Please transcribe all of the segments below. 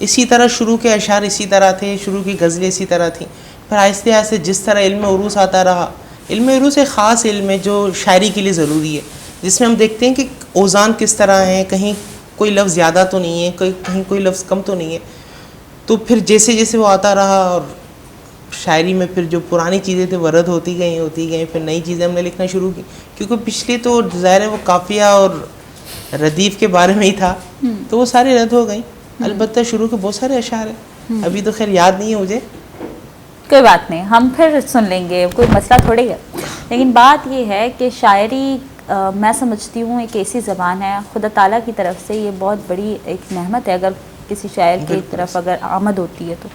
اسی طرح شروع کے اشعار اسی طرح تھے, شروع کی غزلیں اسی طرح تھیں. پھر آہستہ آہستہ جس طرح علم عروض آتا رہا, علم عروض ایک خاص علم ہے جو شاعری کے لیے ضروری ہے, جس میں ہم دیکھتے ہیں کہ اوزان کس طرح ہیں, کہیں کوئی لفظ زیادہ تو نہیں ہے, کہیں کوئی لفظ کم تو نہیں ہے. تو پھر جیسے جیسے وہ آتا رہا, اور شاعری میں پھر جو پرانی چیزیں تھیں وہ رد ہوتی گئیں, پھر نئی چیزیں ہم نے لکھنا شروع کی, کیونکہ پچھلے تو ظاہر ہے وہ قافیہ اور ردیف کے بارے میں ہی تھا, تو وہ سارے رد ہو گئیں. البتہ شروع کے بہت سارے اشعار ہیں, ابھی تو خیر یاد نہیں ہے مجھے. کوئی بات نہیں, ہم پھر سن لیں گے, کوئی مسئلہ تھوڑی ہے. لیکن بات یہ ہے کہ شاعری میں سمجھتی ہوں ایک ایسی زبان ہے, خدا تعالیٰ کی طرف سے یہ بہت بڑی ایک نعمت ہے اگر کسی شاعر کی طرف اگر آمد ہوتی ہے تو.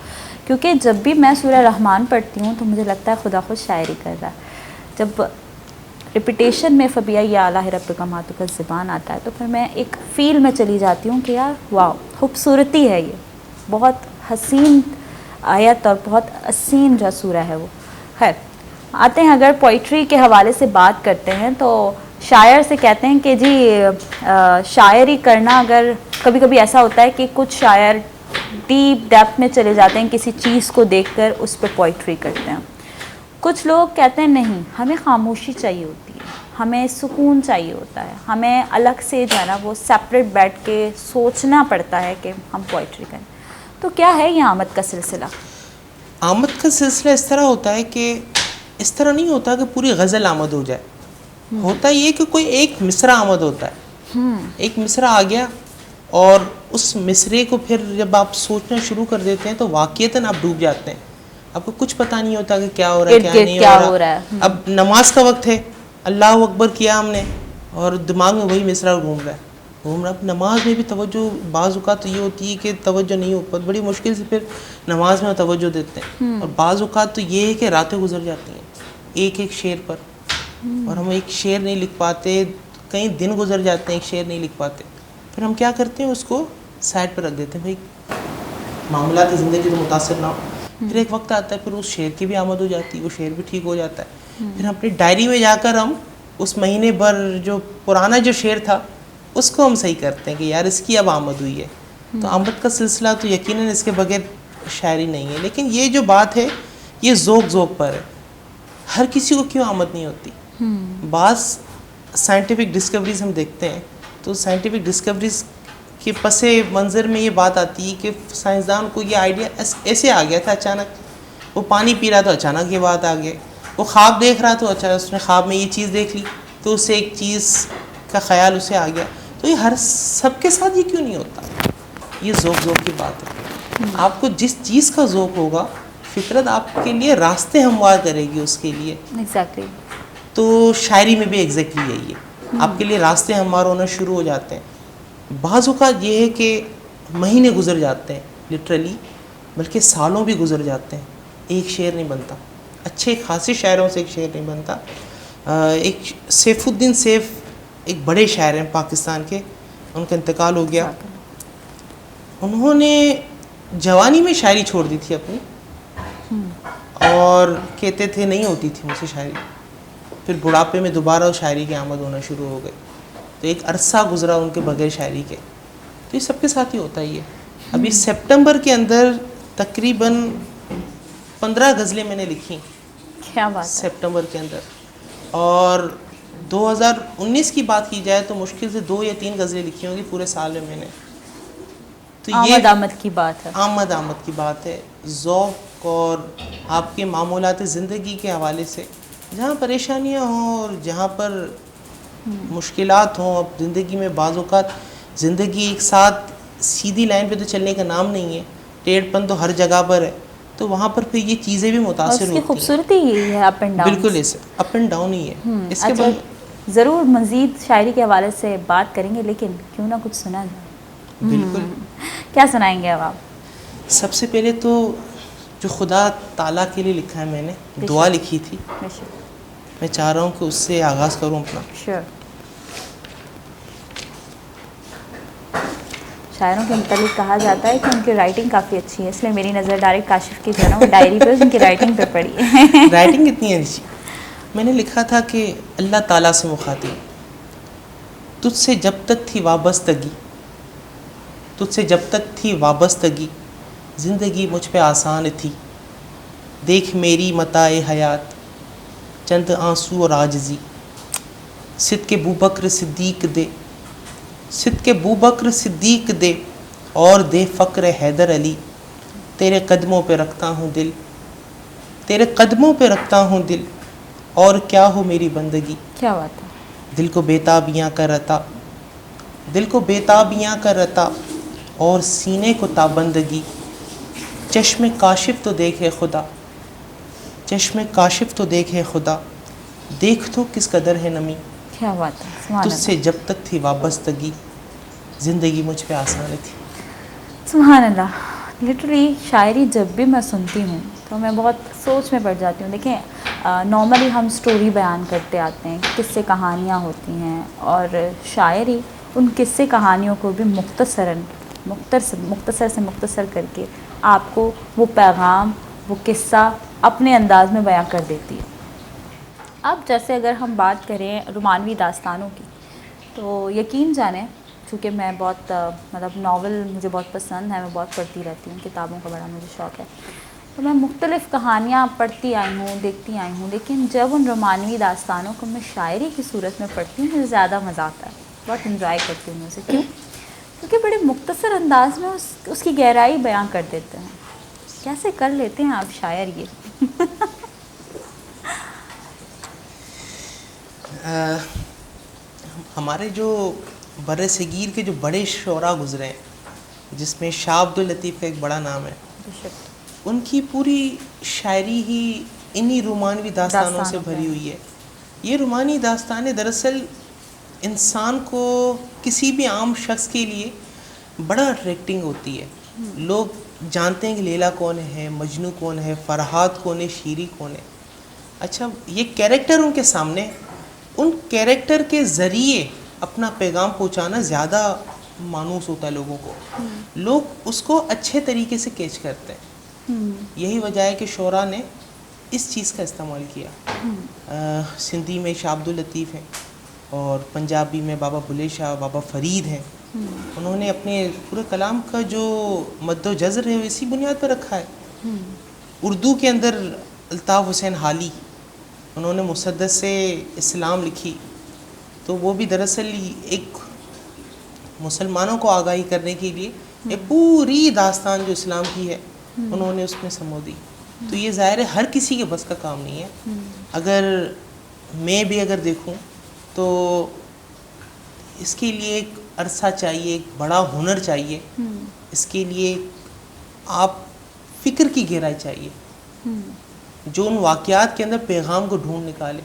کیونکہ جب بھی میں سورہ رحمان پڑھتی ہوں تو مجھے لگتا ہے خدا خود شاعری کر رہا ہے. جب ریپیٹیشن میں فبیا یا اعلیٰ رب کا ماتو کا زبان آتا ہے تو پھر میں ایک فیل میں چلی جاتی ہوں کہ یار واو, خوبصورتی ہے, یہ بہت حسین آیت اور بہت حسین جو سورہ ہے وہ. خیر آتے ہیں, اگر پوئٹری کے حوالے سے بات کرتے ہیں تو شاعر سے کہتے ہیں کہ جی شاعری کرنا, اگر کبھی کبھی ایسا ہوتا ہے کہ کچھ شاعر ڈیپ ڈیپتھ میں چلے جاتے ہیں کسی چیز کو دیکھ کر اس پہ پوئٹری کرتے ہیں. کچھ لوگ کہتے ہیں نہیں, ہمیں خاموشی چاہیے ہوتی ہے, ہمیں سکون چاہیے ہوتا ہے, ہمیں الگ سے جو ہے نا وہ سیپریٹ بیٹھ کے سوچنا پڑتا ہے کہ ہم پوئٹری کریں. تو کیا ہے یہ آمد کا سلسلہ؟ آمد کا سلسلہ اس طرح ہوتا ہے کہ اس طرح نہیں ہوتا کہ پوری غزل آمد ہو جائے. ہوتا یہ کہ کوئی ایک مصرع آمد ہوتا ہے, ایک مصرع آ گیا, اور اس مصرے کو پھر جب آپ سوچنا شروع کر دیتے ہیں تو واقعتاً آپ ڈوب جاتے ہیں. آپ کو کچھ پتہ نہیں ہوتا کہ کیا ہو رہا ہے, کیا نہیں ہو رہا ہے. اب نماز کا وقت ہے, اللہ اکبر کیا ہم نے, اور دماغ میں وہی مصرع گھوم رہا ہے. اب نماز میں بھی توجہ بعض اوقات یہ ہوتی ہے کہ توجہ نہیں ہو پاتی, بڑی مشکل سے پھر نماز میں توجہ دیتے ہیں. اور بعض اوقات تو یہ ہے کہ راتیں گزر جاتی ہیں ایک ایک شعر پر, اور ہم ایک شعر نہیں لکھ پاتے, کئی دن گزر جاتے ہیں ایک شعر نہیں لکھ پاتے. پھر ہم کیا کرتے ہیں, اس کو سائڈ پر رکھ دیتے ہیں, بھائی معاملات زندگی تو متاثر نہ ہو. پھر ایک وقت آتا ہے پھر اس شعر کی بھی آمد ہو جاتی ہے, وہ شعر بھی ٹھیک ہو جاتا ہے. پھر ہم اپنی ڈائری میں جا کر ہم اس مہینے بھر جو پرانا جو شعر تھا اس کو ہم صحیح کرتے ہیں کہ یار اس کی اب آمد ہوئی ہے. تو آمد کا سلسلہ تو یقیناً اس کے بغیر شاعری نہیں ہے. لیکن یہ جو بات ہے یہ ذوق پر ہے, ہر کسی کو کیوں آمد نہیں ہوتی. بعض سائنٹیفک ڈسکوریز ہم دیکھتے ہیں تو سائنٹیفک ڈسکوریز کے پس منظر میں یہ بات آتی ہے کہ سائنسدان کو یہ آئیڈیا ایسے آ گیا تھا اچانک, وہ پانی پی رہا تو اچانک یہ بات آ گئی, وہ خواب دیکھ رہا تو اچانک اس نے خواب میں یہ چیز دیکھ لی تو اسے ایک چیز کا خیال اسے آ گیا. تو یہ ہر سب کے ساتھ یہ کیوں نہیں ہوتا, یہ ذوق کی بات ہے. آپ کو جس چیز کا ذوق ہوگا فطرت آپ کے لیے راستے ہموار کرے گی اس کے لیے. ایگزیکٹلی. تو شاعری میں بھی ایگزیکٹلی یہی ہے, آپ کے لیے راستے ہموار ہونا شروع ہو جاتے ہیں. بعض اوقات یہ ہے کہ مہینے گزر جاتے ہیں لٹرلی, بلکہ سالوں بھی گزر جاتے ہیں, ایک شعر نہیں بنتا. اچھے خاصے شاعروں سے ایک شعر نہیں بنتا. ایک سیف الدین سیف ایک بڑے شاعر ہیں پاکستان کے, ان کا انتقال ہو گیا. انہوں نے جوانی میں شاعری چھوڑ دی تھی اپنی, اور کہتے تھے نہیں ہوتی تھی مجھ سے شاعری. پھر بڑھاپے میں دوبارہ شاعری کی آمد ہونا شروع ہو گئی, تو ایک عرصہ گزرا ان کے بغیر شاعری کے. تو یہ سب کے ساتھ ہی ہوتا ہی ہے. ابھی سپٹمبر کے اندر تقریباً 15 غزلیں میں نے لکھی. کیا بات ہے. سپٹمبر کے اندر. اور 2019 کی بات کی جائے تو مشکل سے 2 یا 3 غزلیں لکھی ہوں گی پورے سال میں نے. تو یہ آمد کی بات ہے. آمد کی بات ہے. ذوق اور آپ کے معمولات زندگی کے حوالے سے جہاں پریشانیاں ہوں اور جہاں پر مشکلات ہوں. اب زندگی میں بعض اوقات زندگی ایک ساتھ سیدھی لائن پہ تو چلنے کا نام نہیں ہے, ٹیڑھ پن تو ہر جگہ پر ہے. تو وہاں پر پھر یہ چیزیں بھی متاثر ہوتی ہیں. اس کی خوبصورتی یہی ہے, اپ اینڈ ڈاؤن. بالکل ایسے اپ اینڈ ڈاؤن ہی ہے. اس کے بعد ضرور مزید شاعری کے حوالے سے بات کریں گے, لیکن کیوں نہ کچھ سنا جائے. بالکل. کیا سنائیں گے اب آپ؟ سب سے پہلے تو جو خدا تعالیٰ کے لیے لکھا ہے میں نے, دعا لکھی تھی, میں چاہ رہا ہوں کہ اس سے آغاز کروں اپنا. شیور. شاعروں کے متعلق کہا جاتا ہے کہ ان کی رائٹنگ کافی اچھی ہے, اس لیے میری نظر ڈائریکٹ کاشف کی جو ہے نا وہ ڈائری پہ ان کی رائٹنگ پہ پڑی ہے. رائٹنگ اتنی اچھی. میں نے لکھا تھا کہ اللہ تعالیٰ سے مخاطب, تجھ سے جب تک تھی وابستگی زندگی مجھ پہ آسان تھی، دیکھ میری متاع حیات، چند آنسو اور عاجزی، صدق بوبکر صدیق دے، صدق بوبکر صدیق دے، اور دے فقر حیدر علی، تیرے قدموں پہ رکھتا ہوں دل، تیرے قدموں پہ رکھتا ہوں دل، اور کیا ہو میری بندگی، کیا بات ہے. دل کو بےتابیاں کا رتا، دل کو بےتابیاں کا رتا، اور سینے کو تابندگی، چشم کاشف تو دیکھے خدا، چشم کاشف تو دیکھے خدا، دیکھ تو کس قدر ہے نمی، کیا بات ہے. سبحان تجھ اللہ. سے جب تک تھی وابستگی، زندگی مجھ پہ آسان تھی. سبحان اللہ. لٹرلی شاعری جب بھی میں سنتی ہوں تو میں بہت سوچ میں پڑ جاتی ہوں. دیکھیں نارملی ہم سٹوری بیان کرتے آتے ہیں، قصے کہانیاں ہوتی ہیں، اور شاعری ان قصے کہانیوں کو بھی مختصر سے مختصر کر کے آپ کو وہ پیغام، وہ قصہ اپنے انداز میں بیان کر دیتی ہے. اب جیسے اگر ہم بات کریں رومانوی داستانوں کی، تو یقین جانیں چونکہ میں بہت مطلب ناول مجھے بہت پسند ہے، میں بہت پڑھتی رہتی ہوں، کتابوں کا بڑا مجھے شوق ہے، تو میں مختلف کہانیاں پڑھتی آئی ہوں، دیکھتی آئی ہوں، لیکن جب ان رومانوی داستانوں کو میں شاعری کی صورت میں پڑھتی ہوں مجھے زیادہ مزہ آتا ہے، بہت انجوائے کرتی ہوں میں اسے. کیوں؟ کیونکہ بڑے مختصر انداز میں اس کی گہرائی بیان کر دیتے ہیں. کیسے کر لیتے ہیں آپ شاعر یہ؟ ہمارے جو بر صغیر کے جو بڑے شعراء گزرے ہیں، جس میں شاہ عبد اللطیف کا ایک بڑا نام ہے، ان کی پوری شاعری ہی انہی رومانوی داستانوں سے بھری ہوئی ہے. یہ رومانی داستانیں دراصل انسان کو کسی بھی عام شخص کے لیے بڑا اٹریکٹنگ ہوتی ہے. لوگ جانتے ہیں کہ لیلا کون ہے، مجنو کون ہے، فرحات کون ہے، شیری کون ہے. اچھا یہ کیریکٹر ان کے سامنے، ان کیریکٹر کے ذریعے اپنا پیغام پہنچانا زیادہ مانوس ہوتا ہے لوگوں کو. لوگ اس کو اچھے طریقے سے کیچ کرتے ہیں. یہی وجہ ہے کہ شعراء نے اس چیز کا استعمال کیا. سندھی میں شاہ عبد اللطیف ہیں، اور پنجابی میں بابا بلے شاہ، بابا فرید ہیں. انہوں نے اپنے پورے کلام کا جو مد و جزر ہے وہ اسی بنیاد پر رکھا ہے. اردو کے اندر الطاف حسین حالی، انہوں نے مسدس سے اسلام لکھی، تو وہ بھی دراصل ایک مسلمانوں کو آگاہی کرنے کے لیے ایک پوری داستان جو اسلام کی ہے انہوں نے اس میں سمو دی. تو یہ ظاہر ہے ہر کسی کے بس کا کام نہیں ہے. اگر میں بھی اگر دیکھوں تو اس کے لیے ایک عرصہ چاہیے، ایک بڑا ہنر چاہیے. اس کے لیے آپ فکر کی گہرائی چاہیے جو ان واقعات کے اندر پیغام کو ڈھونڈ نکالے.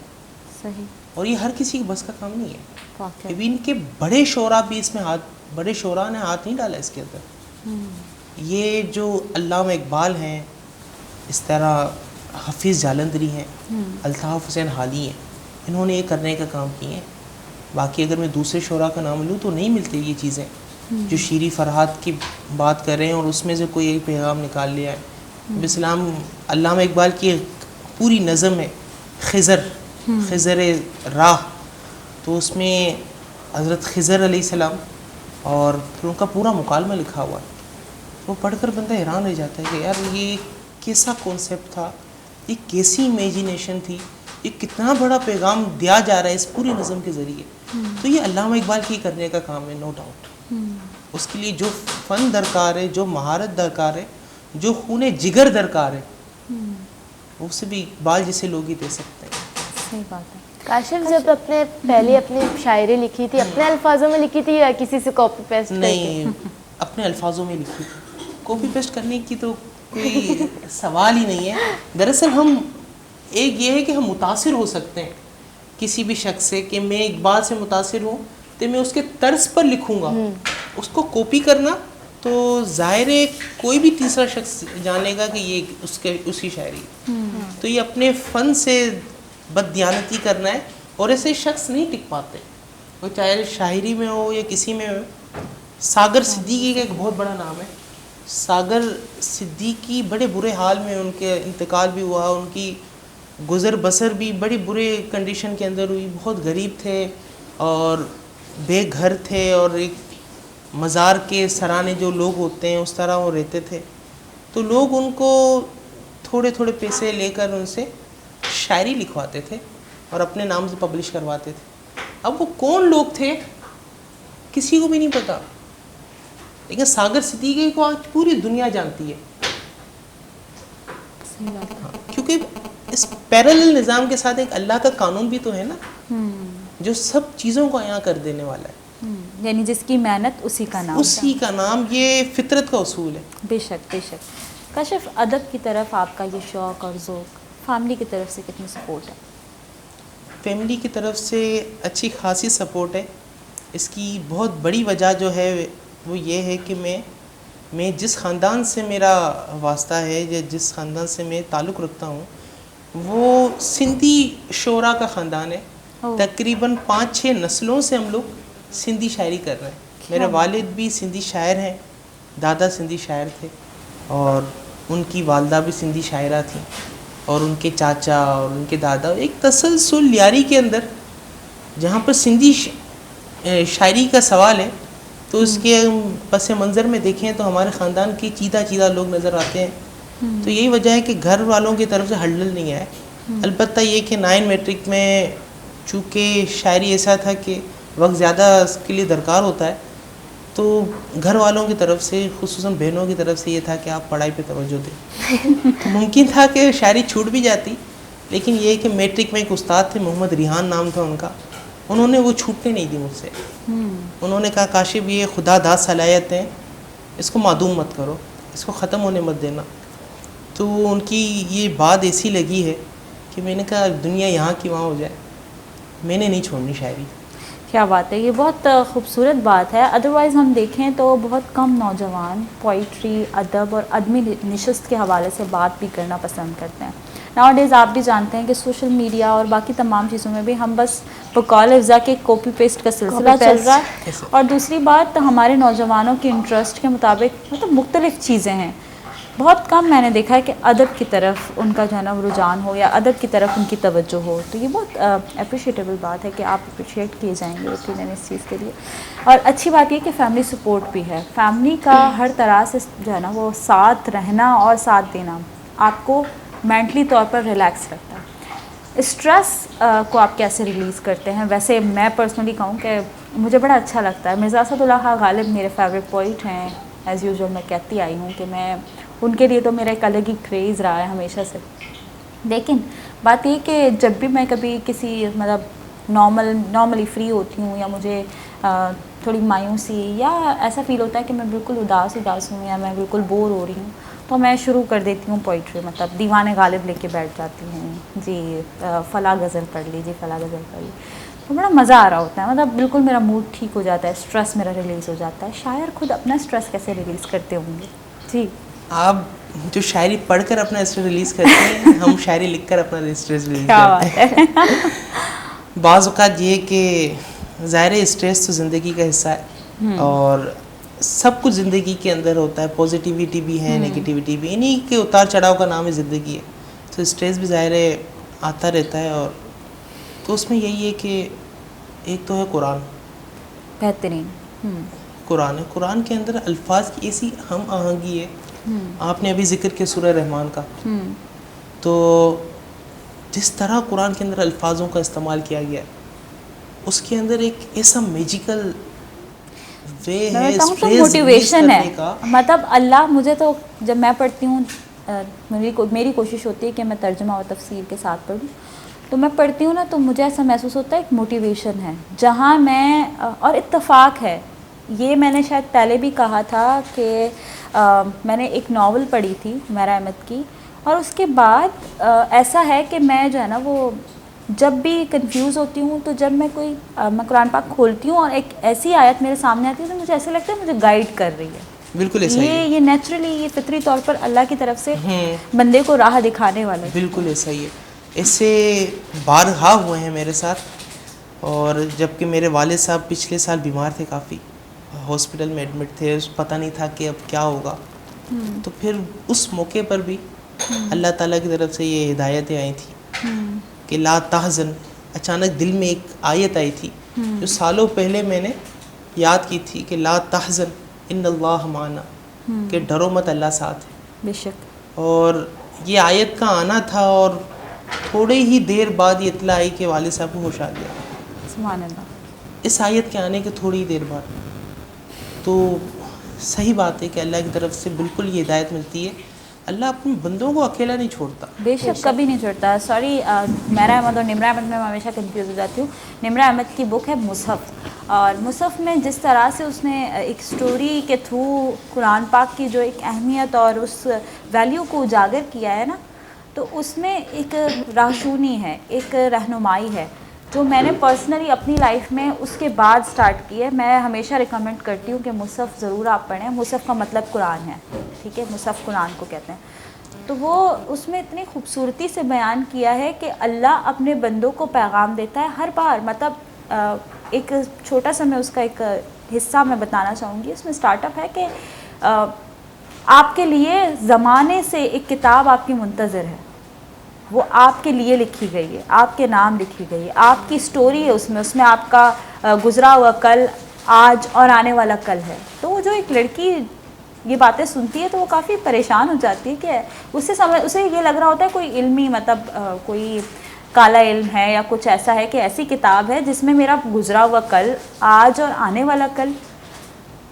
صحیح. اور یہ ہر کسی کے بس کا کام نہیں ہے. ابھی ان کے بڑے شعراء بھی اس میں بڑے شعراء نے ہاتھ نہیں ڈالا اس کے اندر. یہ جو علامہ اقبال ہیں، اس طرح حفیظ جالندری ہیں، الطاف حسین حالی ہیں، انہوں نے یہ کرنے کا کام کیے ہیں. باقی اگر میں دوسرے شعراء کا نام لوں تو نہیں ملتے یہ چیزیں جو شیری فرحات کی بات کر رہے ہیں اور اس میں سے کوئی ایک پیغام نکال لیا ہے. اسلام علامہ اقبال کی پوری نظم ہے خضر راہ، تو اس میں حضرت خضر علیہ السلام اور پھر ان کا پورا مکالمہ لکھا ہوا ہے. وہ پڑھ کر بندہ حیران رہ جاتا ہے کہ یار یہ کیسا کانسیپٹ تھا، یہ کیسی امیجینیشن تھی، یہ کتنا بڑا پیغام دیا جا رہا ہے اس پوری نظم کے ذریعے. تو یہ علامہ اقبال کی کرنے کا کام ہے، نو ڈاؤٹ. اس کے لیے جو فن درکار ہے، جو مہارت درکار ہے، جو خون جگر درکار ہے، وہ سے بھی اقبال جیسے لوگ ہی دے سکتے ہیں. صحیح بات ہے. کاشف جب پہلے اپنی شاعری لکھی تھی اپنے الفاظوں میں لکھی تھی یا کسی سے کاپی پیسٹ کر کے؟ نہیں، اپنے الفاظوں میں لکھی تھی. کاپی پیسٹ کرنے کی تو کوئی سوال ہی نہیں ہے. دراصل ہم ایک یہ ہے کہ ہم متاثر ہو سکتے ہیں کسی بھی شخص سے، کہ میں اقبال سے متاثر ہوں تو میں اس کے طرز پر لکھوں گا. اس کو کاپی کرنا تو ظاہر ہے کوئی بھی تیسرا شخص جانے گا کہ یہ اس کی شاعری. تو یہ اپنے فن سے بددیانتی کرنا ہے، اور ایسے شخص نہیں ٹک پاتے، وہ چاہے شاعری میں ہو یا کسی میں ہو. ساگر صدیقی کا ایک بہت بڑا نام ہے. ساگر صدیقی بڑے برے حال میں ان کے انتقال بھی ہوا، ان کی گزر بسر بھی بڑی برے کنڈیشن کے اندر ہوئی. بہت غریب تھے اور بے گھر تھے، اور ایک مزار کے سرانے جو لوگ ہوتے ہیں اس طرح وہ رہتے تھے. تو لوگ ان کو تھوڑے تھوڑے پیسے لے کر ان سے شاعری لکھواتے تھے اور اپنے نام سے پبلش کرواتے تھے. اب وہ کون لوگ تھے کسی کو بھی نہیں پتا, لیکن ساگر صدیقی کو آج پوری دنیا جانتی ہے. کیونکہ اس پیرالل نظام کے ساتھ ایک اللہ کا قانون بھی تو ہے نا, جو سب چیزوں کو عیاں کر دینے والا ہے. یعنی جس کی محنت اسی کا نام, اسی کا نام, یہ فطرت کا اصول ہے. بے شک بے شک. کاشف, ادب کی طرف آپ کا یہ شوق اور ذوق فیملی کی طرف سے کتنی سپورٹ ہے؟ فیملی کی طرف سے اچھی خاصی سپورٹ ہے. اس کی بہت بڑی وجہ جو ہے وہ یہ ہے کہ میں جس خاندان سے میرا واسطہ ہے یا جس خاندان سے میں تعلق رکھتا ہوں وہ سندھی شعراء کا خاندان ہے. تقریباً 5-6 نسلوں سے ہم لوگ سندھی شاعری کر رہے ہیں. میرے والد بھی سندھی شاعر ہیں, دادا سندھی شاعر تھے, اور ان کی والدہ بھی سندھی شاعرہ تھیں, اور ان کے چاچا اور ان کے دادا. ایک تسلسل یاری کے اندر جہاں پر سندھی شاعری کا سوال ہے تو اس کے پس منظر میں دیکھیں تو ہمارے خاندان کے چیدہ لوگ نظر آتے ہیں. تو یہی وجہ ہے کہ گھر والوں کی طرف سے ہلڈل نہیں آئے. البتہ یہ کہ 9 میٹرک میں چونکہ شاعری ایسا تھا کہ وقت زیادہ اس کے لیے درکار ہوتا ہے, تو گھر والوں کی طرف سے خصوصاً بہنوں کی طرف سے یہ تھا کہ آپ پڑھائی پہ توجہ دیں. تو ممکن تھا کہ شاعری چھوٹ بھی جاتی, لیکن یہ کہ میٹرک میں ایک استاد تھے, محمد ریحان نام تھا ان کا, انہوں نے وہ چھوٹنے نہیں دی مجھ سے. انہوں نے کہا کاشف یہ خدا داد صلاحیت ہے, اس کو معدوم مت کرو, اس کو ختم ہونے مت دینا. تو ان کی یہ بات ایسی لگی ہے کہ میں نے کہا دنیا یہاں کی وہاں ہو جائے, میں نے نہیں چھوڑنی شاعری. کیا بات ہے, یہ بہت خوبصورت بات ہے. ادروائز ہم دیکھیں تو بہت کم نوجوان پوئٹری, ادب اور ادبی نشست کے حوالے سے بات بھی کرنا پسند کرتے ہیں. ناؤ ڈیز آپ بھی جانتے ہیں کہ سوشل میڈیا اور باقی تمام چیزوں میں بھی ہم بس بقول افزا کے کاپی پیسٹ کا سلسلہ چل رہا ہے. اور دوسری بات ہمارے نوجوانوں کے انٹرسٹ کے مطابق مطلب مختلف چیزیں ہیں. بہت کم میں نے دیکھا ہے کہ ادب کی طرف ان کا جو ہے نا رجحان ہو یا ادب کی طرف ان کی توجہ ہو. تو یہ بہت اپریشیٹیبل بات ہے کہ آپ اپریشیٹ کیے جائیں گے یقیناً اس چیز کے لیے. اور اچھی بات یہ کہ فیملی سپورٹ بھی ہے. فیملی کا ہر طرح سے جو ہے نا وہ ساتھ رہنا اور ساتھ دینا آپ کو مینٹلی طور پر ریلیکس رکھتا ہے. اسٹریس کو آپ کیسے ریلیز کرتے ہیں؟ ویسے میں پرسنلی کہوں کہ مجھے بڑا اچھا لگتا ہے. مرزا اسد اللہ خان غالب میرے فیوریٹ پوئٹ ہیں. ایز یوزول میں کہتی آئی ہوں کہ میں ان کے لیے تو میرا ایک الگ ہی کریز رہا ہے ہمیشہ سے. لیکن بات یہ کہ جب بھی میں کبھی کسی مطلب نارملی فری ہوتی ہوں یا مجھے تھوڑی مایوسی یا ایسا فیل ہوتا ہے کہ میں بالکل اداس ہوں یا میں بالکل بور ہو رہی ہوں, تو میں شروع کر دیتی ہوں پوئٹری. مطلب دیوان غالب لے کے بیٹھ جاتی ہوں, جی فلاں غزل پڑھ لی, تو بڑا مزہ آ رہا ہوتا ہے. مطلب بالکل میرا موڈ ٹھیک ہو جاتا ہے, اسٹریس میرا ریلیز ہو جاتا ہے. شاعر خود اپنا اسٹریس کیسے ریلیز کرتے ہوں گے؟ جی آپ جو شاعری پڑھ کر اپنا اسٹریس ریلیز کرتے ہیں, ہم شاعری لکھ کر اپنا اسٹریس ریلیز کرتے ہیں. بعض اوقات یہ کہ ظاہر اسٹریس تو زندگی کا حصہ ہے, اور سب کچھ زندگی کے اندر ہوتا ہے. پازیٹیویٹی بھی ہے, نگیٹیویٹی بھی, انہیں کے اتار چڑھاؤ کا نام ہے زندگی ہے. تو اسٹریس بھی ظاہر آتا رہتا ہے. اور تو اس میں یہی ہے کہ ایک تو ہے قرآن, بہترین قرآن ہے. قرآن کے اندر الفاظ کی ایسی ہم آہنگی ہے. آپ نے ابھی ذکر کیا سورہ رحمان کا, تو جس طرح قرآن کے اندر الفاظوں کا استعمال کیا گیا اس کے اندر ایک ایسا میجیکل وے ہے موٹیویشن ہے. مطلب اللہ مجھے تو جب میں پڑھتی ہوں, میری کوشش ہوتی ہے کہ میں ترجمہ و تفسیر کے ساتھ پڑھوں. تو میں پڑھتی ہوں نا تو مجھے ایسا محسوس ہوتا ہے ایک موٹیویشن ہے جہاں میں, اور اتفاق ہے یہ میں نے شاید پہلے بھی کہا تھا کہ میں نے ایک ناول پڑھی تھی میرا احمد کی, اور اس کے بعد ایسا ہے کہ میں جو ہے نا وہ جب بھی کنفیوز ہوتی ہوں تو جب میں قرآن پاک کھولتی ہوں اور ایک ایسی آیت میرے سامنے آتی ہے تو مجھے ایسا لگتا ہے مجھے گائیڈ کر رہی ہے. بالکل ایسا ہی ہے. یہ نیچرلی, یہ فطری طور پر اللہ کی طرف سے بندے کو راہ دکھانے والا. بالکل ایسا ہی ہے. ایسے بارہا ہوئے ہیں میرے ساتھ. اور جب کہ میرے والد صاحب پچھلے سال بیمار تھے, کافی ہاسپٹل میں ایڈمٹ تھے, پتہ نہیں تھا کہ اب کیا ہوگا. تو پھر اس موقع پر بھی اللہ تعالیٰ کی طرف سے یہ ہدایتیں آئی تھیں کہ لا تحزن. اچانک دل میں ایک آیت آئی تھی جو سالوں پہلے میں نے یاد کی تھی کہ لا تحزن ان اللہ معنا, کہ ڈرو مت اللہ ساتھ ہے. بے شک. اور یہ آیت کا آنا تھا اور تھوڑے ہی دیر بعد یہ اطلاع آئی کہ والد صاحب کو ہوش آ گیا. سبحان اللہ. اس آیت کے آنے کے تھوڑی دیر بعد. تو صحیح بات ہے کہ اللہ کی طرف سے بالکل یہ ہدایت ملتی ہے. اللہ اپنے بندوں کو اکیلا نہیں چھوڑتا. بے شک کبھی نہیں چھوڑتا. سوری میرا احمد اور نمرہ احمد میں ہمیشہ کنفیوز ہو جاتی ہوں. نمرہ احمد کی بک ہے مصحف, اور مصحف میں جس طرح سے اس نے ایک سٹوری کے تھرو قرآن پاک کی جو ایک اہمیت اور اس ویلیو کو اجاگر کیا ہے نا, تو اس میں ایک راہشونی ہے, ایک رہنمائی ہے جو میں نے پرسنلی اپنی لائف میں اس کے بعد سٹارٹ کی ہے. میں ہمیشہ ریکمینڈ کرتی ہوں کہ مصحف ضرور آپ پڑھیں. مصحف کا مطلب قرآن ہے, ٹھیک ہے, مصحف قرآن کو کہتے ہیں. تو وہ اس میں اتنی خوبصورتی سے بیان کیا ہے کہ اللہ اپنے بندوں کو پیغام دیتا ہے ہر بار. مطلب ایک چھوٹا سا میں اس کا ایک حصہ میں بتانا چاہوں گی. اس میں سٹارٹ اپ ہے کہ آپ کے لیے زمانے سے ایک کتاب آپ کی منتظر ہے, وہ آپ کے لیے لکھی گئی ہے, آپ کے نام لکھی گئی ہے, آپ کی سٹوری ہے اس میں آپ کا گزرا ہوا کل, آج اور آنے والا کل ہے. تو وہ جو ایک لڑکی یہ باتیں سنتی ہے تو وہ کافی پریشان ہو جاتی ہے کہ اسے یہ لگ رہا ہوتا ہے کوئی علمی مطلب کوئی کالا علم ہے یا کچھ ایسا ہے کہ ایسی کتاب ہے جس میں میرا گزرا ہوا کل, آج اور آنے والا کل.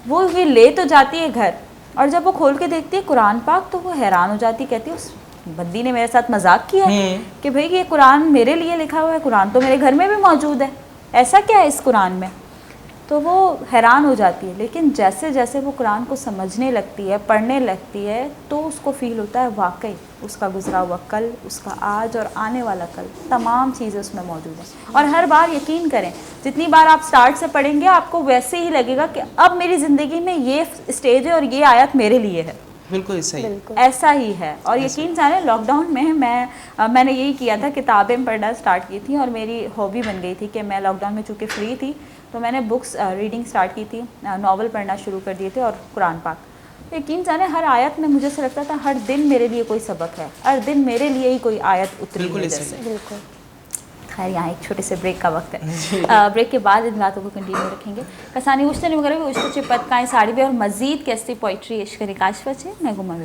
وہ یہ لے تو جاتی ہے گھر, اور جب وہ کھول کے دیکھتی ہے قرآن پاک تو وہ حیران ہو جاتی ہے. کہتی ہے اس بندی نے میرے ساتھ مذاق کیا ہے کہ بھئی یہ قرآن میرے لیے لکھا ہوا ہے, قرآن تو میرے گھر میں بھی موجود ہے, ایسا کیا ہے اس قرآن میں. تو وہ حیران ہو جاتی ہے. لیکن جیسے جیسے وہ قرآن کو سمجھنے لگتی ہے, پڑھنے لگتی ہے, تو اس کو فیل ہوتا ہے واقعی اس کا گزرا ہوا کل, اس کا آج اور آنے والا کل, تمام چیزیں اس میں موجود ہیں. اور ہر بار یقین کریں جتنی بار آپ سٹارٹ سے پڑھیں گے آپ کو ویسے ہی لگے گا کہ اب میری زندگی میں یہ اسٹیج ہے اور یہ آیت میرے لیے ہے. بالکل صحیح, ایسا ہی ہے. اور یقین جانیں لاک ڈاؤن میں میں نے یہی کیا تھا, کتابیں پڑھنا سٹارٹ کی تھی, اور میری ہابی بن گئی تھی کہ میں لاک ڈاؤن میں چونکہ فری تھی تو میں نے بکس ریڈنگ سٹارٹ کی تھی, ناول پڑھنا شروع کر دیے تھے, اور قرآن پاک. یقین جانیں ہر آیت میں مجھے سے لگتا تھا ہر دن میرے لیے کوئی سبق ہے, ہر دن میرے لیے ہی کوئی آیت اتری ہے جیسے. بالکل. خیر یہاں ایک چھوٹے سے بریک کا وقت ہے, بریک کے بعد ان باتوں کو کنٹینیو رکھیں گے. کسانی اشتنی وغیرہ بھی اشت چپت کائیں ساڑی بھی, اور مزید کیسی پوئٹری عشق نکاش بچے میں گما بھی